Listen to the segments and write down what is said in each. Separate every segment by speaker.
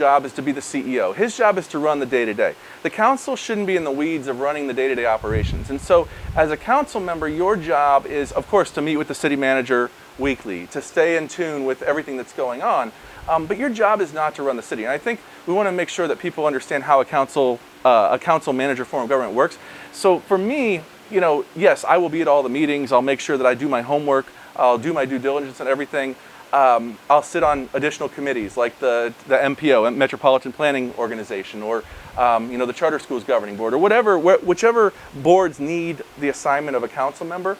Speaker 1: job is to be the CEO. His job is to run the day-to-day. The council shouldn't be in the weeds of running the day-to-day operations. And so as a council member, your job is, of course, to meet with the city manager weekly, to stay in tune with everything that's going on. But your job is not to run the city. And I think we want to make sure that people understand how a council manager form of government works. So for me, yes, I will be at all the meetings. I'll make sure that I do my homework. I'll do my due diligence and everything. I'll sit on additional committees like the MPO, Metropolitan Planning Organization, or the Charter Schools Governing Board, or whichever boards need the assignment of a council member.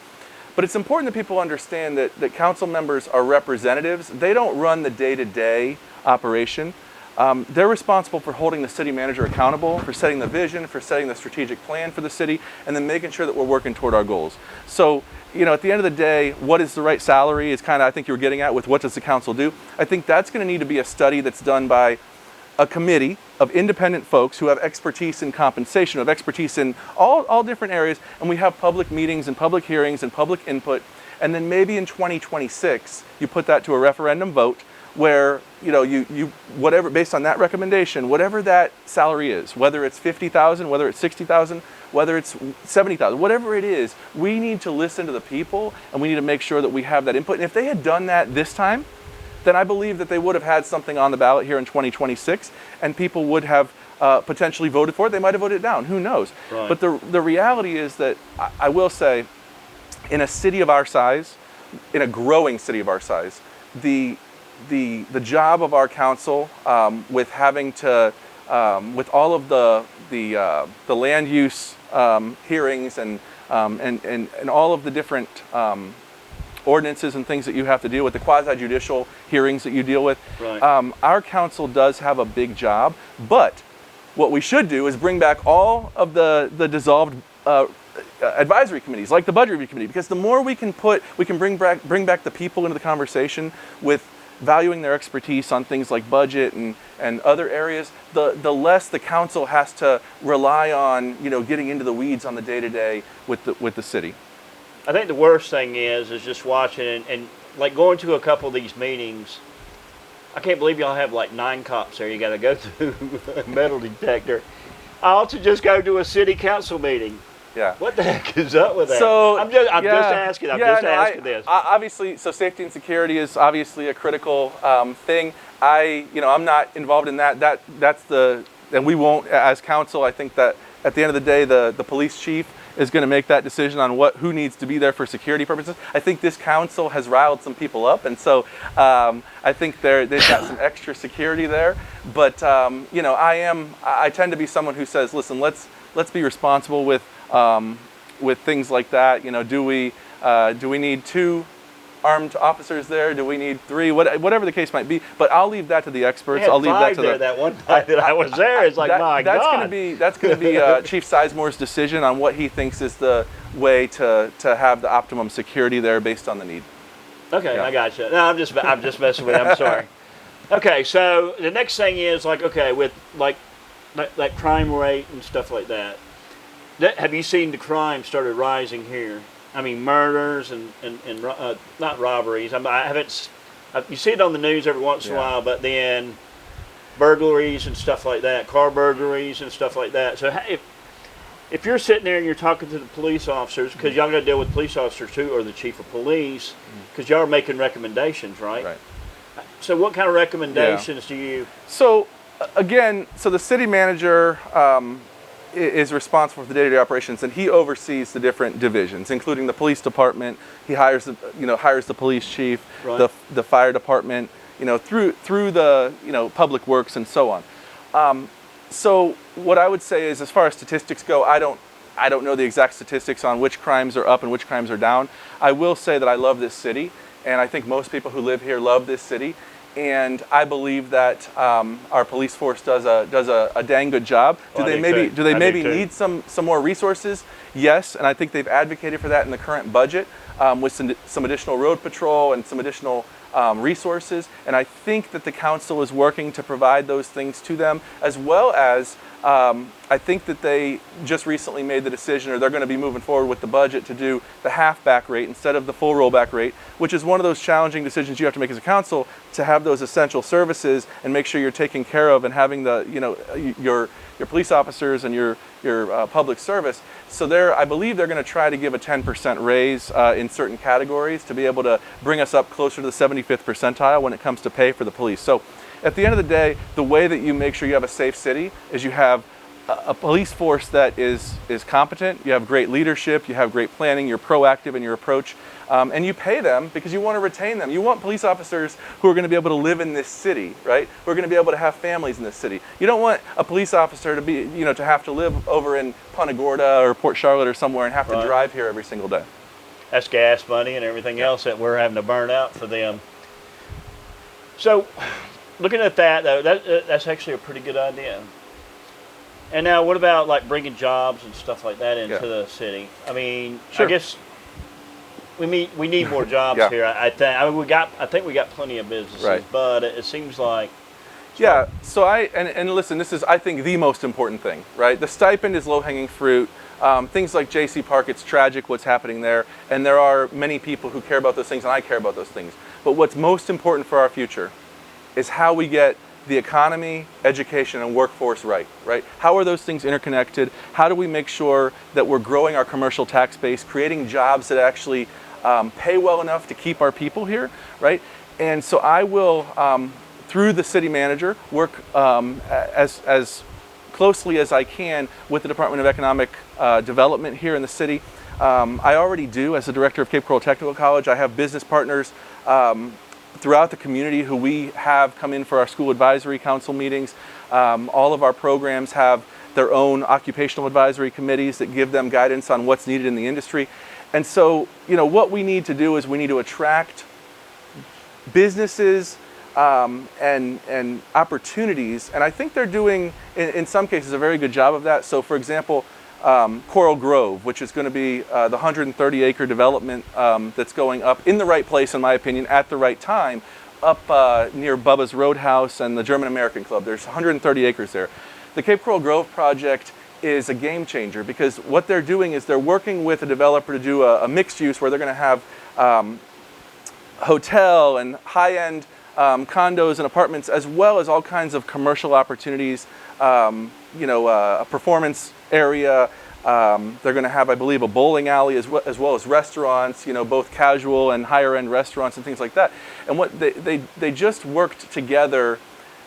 Speaker 1: But it's important that people understand that council members are representatives. They don't run the day-to-day operation. They're responsible for holding the city manager accountable, for setting the vision, for setting the strategic plan for the city, and then making sure that we're working toward our goals. So, at the end of the day, what is the right salary is kind of, I think you were getting at with what does the council do. I think that's going to need to be a study that's done by a committee of independent folks who have expertise in compensation, who have expertise in all different areas, and we have public meetings and public hearings and public input, and then maybe in 2026, you put that to a referendum vote where, whatever, based on that recommendation, whatever that salary is, whether it's $50,000, whether it's $60,000, whether it's $70,000, whatever it is, we need to listen to the people and we need to make sure that we have that input. And if they had done that this time, then I believe that they would have had something on the ballot here in 2026 and people would have potentially voted for it. They might have voted it down, who knows?
Speaker 2: Right.
Speaker 1: But the reality is that I will say, in a city of our size, in a growing city of our size, the job of our council with having to with all of the land use hearings and all of the different ordinances and things that you have to deal with, the quasi-judicial hearings that you deal with,
Speaker 2: right.
Speaker 1: Our council does have a big job. But what we should do is bring back all of the dissolved advisory committees, like the budget review committee, because the more we can bring back the people into the conversation with valuing their expertise on things like budget and other areas, the less the council has to rely on getting into the weeds on the day-to-day with the city.
Speaker 2: I think the worst thing is just watching and like going to a couple of these meetings. I can't believe y'all have like 9 cops there. You got to go through a metal detector. I also just go to a city council meeting.
Speaker 1: Yeah.
Speaker 2: What the heck is up with that?
Speaker 1: So
Speaker 2: I'm just asking. I'm just asking this.
Speaker 1: Obviously, so safety and security is obviously a critical thing. I'm not involved in that. And we won't as council. I think that at the end of the day, the police chief is going to make that decision on who needs to be there for security purposes. I think this council has riled some people up, and so I think they've got some extra security there. But I tend to be someone who says, listen, let's be responsible with things like that. Do we need 2 armed officers there? Do we need 3? Whatever the case might be. But I'll leave that to the experts. I'll leave that to
Speaker 2: that one time that I was there. It's like, my God.
Speaker 1: That's going to be Chief Sizemore's decision on what he thinks is the way to have the optimum security there based on the need.
Speaker 2: Okay,
Speaker 1: Yeah.
Speaker 2: I got you. No, I'm just messing with you. I'm sorry. Okay, so the next thing is with like crime rate and stuff like that. Have you seen the crime started rising here? I mean, murders and not robberies. I haven't. You see it on the news every once in a while, but then burglaries and stuff like that, car burglaries and stuff like that. So if you're sitting there and you're talking to the police officers, because y'all got to deal with police officers too, or the chief of police, because y'all are making recommendations, right?
Speaker 1: Right.
Speaker 2: So what kind of recommendations do you?
Speaker 1: So again, the city manager is responsible for the day-to-day operations, and he oversees the different divisions, including the police department. He hires the police chief,
Speaker 2: right.
Speaker 1: the fire department, through the public works and so on. So what I would say is, as far as statistics go, I don't know the exact statistics on which crimes are up and which crimes are down. I will say that I love this city, and I think most people who live here love this city. And I believe that our police force does a dang good job. Do they maybe need some more resources? Yes, and I think they've advocated for that in the current budget with some additional road patrol and some additional resources, and I think that the council is working to provide those things to them, as well as I think that they just recently made the decision, or they're going to be moving forward with the budget to do the half-back rate instead of the full rollback rate, which is one of those challenging decisions you have to make as a council, to have those essential services and make sure you're taken care of and having the, your police officers and your public service. So I believe they're going to try to give a 10% raise in certain categories to be able to bring us up closer to the 75th percentile when it comes to pay for the police. So at the end of the day, the way that you make sure you have a safe city is you have a police force that is competent, you have great leadership, you have great planning, you're proactive in your approach, and you pay them because you want to retain them. You want police officers who are going to be able to live in this city, right? Who are going to be able to have families in this city. You don't want a police officer to be, to have to live over in Punta Gorda or Port Charlotte or somewhere and have to drive here every single day.
Speaker 2: That's gas money and everything else that we're having to burn out for them. So, looking at that, though, that's actually a pretty good idea. And now, what about like bringing jobs and stuff like that into the city? I mean,
Speaker 1: Sure.
Speaker 2: I guess we need more jobs here. I think we got plenty of businesses, but it seems like.
Speaker 1: Yeah. So and listen, this is, I think, the most important thing, right? The stipend is low-hanging fruit. Things like J.C. Park, it's tragic what's happening there, and there are many people who care about those things, and I care about those things. But what's most important for our future is how we get the economy, education, and workforce right? How are those things interconnected? How do we make sure that we're growing our commercial tax base, creating jobs that actually pay well enough to keep our people here, right? And so I will, through the city manager, work as closely as I can with the Department of Economic Development here in the city. I already do, as the director of Cape Coral Technical College. I have business partners throughout the community who we have come in for our school advisory council meetings. All of our programs have their own occupational advisory committees that give them guidance on what's needed in the industry. And so, what we need to do is we need to attract businesses and opportunities, and I think they're doing, in some cases, a very good job of that. So, for example, Coral Grove, which is going to be the 130-acre development that's going up in the right place, in my opinion, at the right time, up near Bubba's Roadhouse and the German American Club. There's 130 acres there. The Cape Coral Grove project is a game changer because what they're doing is they're working with a developer to do a mixed use where they're going to have hotel and high-end condos and apartments, as well as all kinds of commercial opportunities, a performance area. They're going to have, I believe, a bowling alley as well as restaurants, both casual and higher end restaurants and things like that. And what they just worked together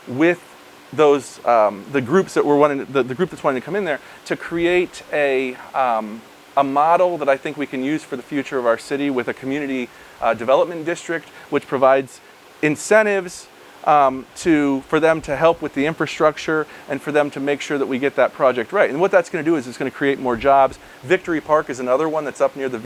Speaker 1: with those the groups that were wanting, the group that's wanting to come in there, to create a model that I think we can use for the future of our city, with a community development district, which provides incentives for them to help with the infrastructure and for them to make sure that we get that project right. And what that's going to do is it's going to create more jobs. Victory Park is another one that's up near the